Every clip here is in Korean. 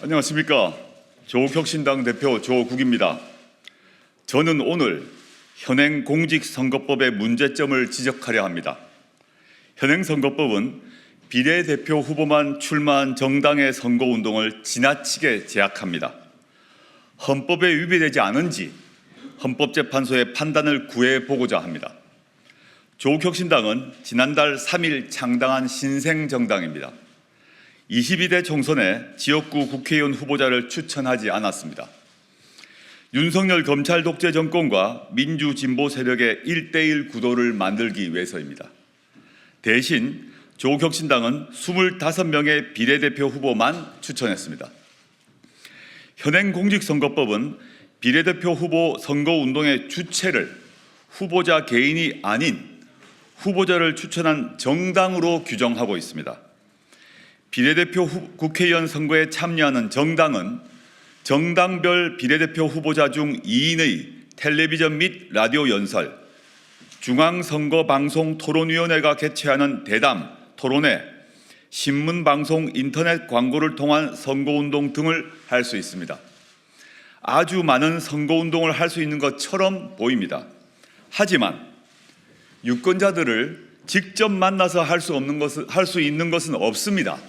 안녕하십니까. 조국혁신당 대표 조국입니다. 저는 오늘 현행 공직선거법의 문제점을 지적하려 합니다. 현행 선거법은 비례대표 후보만 출마한 정당의 선거운동을 지나치게 제약합니다. 헌법에 위배되지 않은지 헌법재판소의 판단을 구해보고자 합니다. 조국혁신당은 지난달 3일 창당한 신생정당입니다. 22대 총선에 지역구 국회의원 후보자를 추천하지 않았습니다. 윤석열 검찰 독재 정권과 민주진보 세력의 1:1 구도를 만들기 위해서입니다. 대신 조국혁신당은 25명의 비례대표 후보만 추천했습니다. 현행 공직선거법은 비례대표 후보 선거운동의 주체를 후보자 개인이 아닌 후보자를 추천한 정당으로 규정하고 있습니다. 비례대표 국회의원 선거에 참여하는 정당은 정당별 비례대표 후보자 중 2인의 텔레비전 및 라디오 연설, 중앙선거방송토론위원회가 개최하는 대담, 토론회, 신문방송, 인터넷 광고를 통한 선거운동 등을 할 수 있습니다. 아주 많은 선거운동을 할 수 있는 것처럼 보입니다. 하지만 유권자들을 직접 만나서 할 수 있는 것은 없습니다.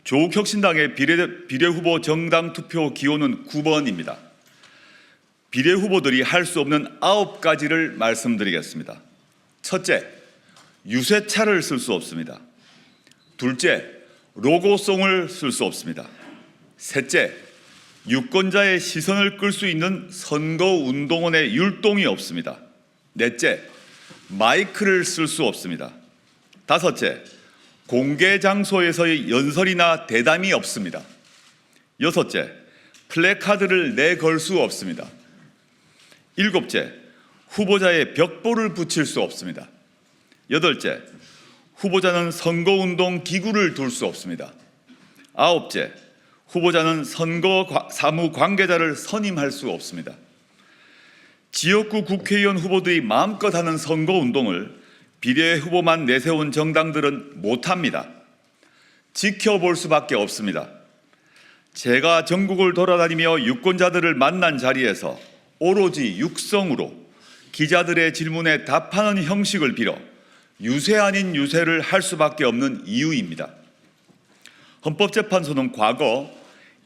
조국혁신당의 비례후보 정당 투표 기호는 9번입니다. 비례후보들이 할 수 없는 9가지를 말씀드리겠습니다. 첫째, 유세차를 쓸 수 없습니다. 둘째, 로고송을 쓸 수 없습니다. 셋째, 유권자의 시선을 끌 수 있는 선거운동원의 율동이 없습니다. 넷째, 마이크를 쓸 수 없습니다. 다섯째, 공개 장소에서의 연설이나 대담이 없습니다. 여섯째, 플래카드를 내걸 수 없습니다. 일곱째, 후보자의 벽보를 붙일 수 없습니다. 여덟째, 후보자는 선거운동 기구를 둘 수 없습니다. 아홉째, 후보자는 선거 사무 관계자를 선임할 수 없습니다. 지역구 국회의원 후보들이 마음껏 하는 선거운동을 비례 후보만 내세운 정당들은 못합니다. 지켜볼 수밖에 없습니다. 제가 전국을 돌아다니며 유권자들을 만난 자리에서 오로지 육성으로 기자들의 질문에 답하는 형식을 빌어 유세 아닌 유세를 할 수밖에 없는 이유입니다. 헌법재판소는 과거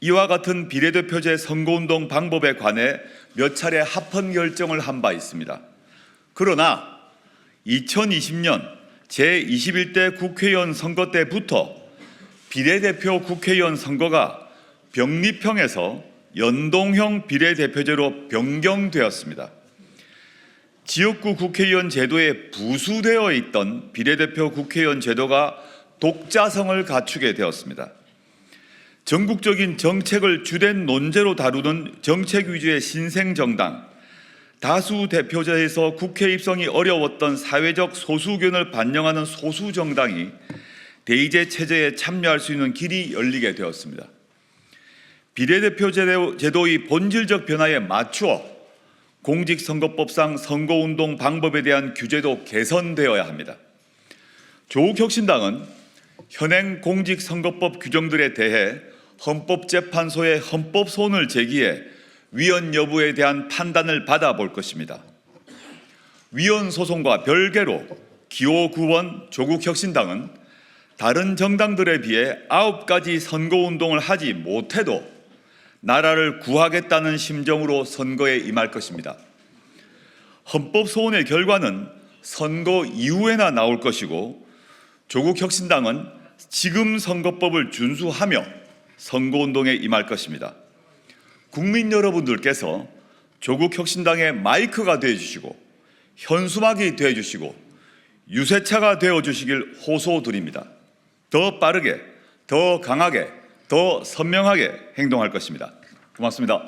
이와 같은 비례대표제 선거운동 방법에 관해 몇 차례 합헌 결정을 한 바 있습니다. 그러나 2020년 제21대 국회의원 선거 때부터 비례대표 국회의원 선거가 병립형에서 연동형 비례대표제로 변경되었습니다. 지역구 국회의원 제도에 부수되어 있던 비례대표 국회의원 제도가 독자성을 갖추게 되었습니다. 전국적인 정책을 주된 논제로 다루는 정책 위주의 신생정당, 다수 대표제에서 국회 입성이 어려웠던 사회적 소수견을 반영하는 소수정당이 대의제 체제에 참여할 수 있는 길이 열리게 되었습니다. 비례대표 제도의 본질적 변화에 맞추어 공직선거법상 선거운동 방법에 대한 규제도 개선되어야 합니다. 조국혁신당은 현행 공직선거법 규정들에 대해 헌법재판소의 헌법소원을 제기해 위헌 여부에 대한 판단을 받아볼 것입니다. 위헌 소송과 별개로 기호 9번 조국혁신당은 다른 정당들에 비해 9가지 선거운동을 하지 못해도 나라를 구하겠다는 심정으로 선거에 임할 것입니다. 헌법소원의 결과는 선거 이후에나 나올 것이고 조국혁신당은 지금 선거법을 준수하며 선거운동에 임할 것입니다. 국민 여러분들께서 조국혁신당의 마이크가 되어주시고 현수막이 되어주시고 유세차가 되어주시길 호소드립니다. 더 빠르게, 더 강하게, 더 선명하게 행동할 것입니다. 고맙습니다.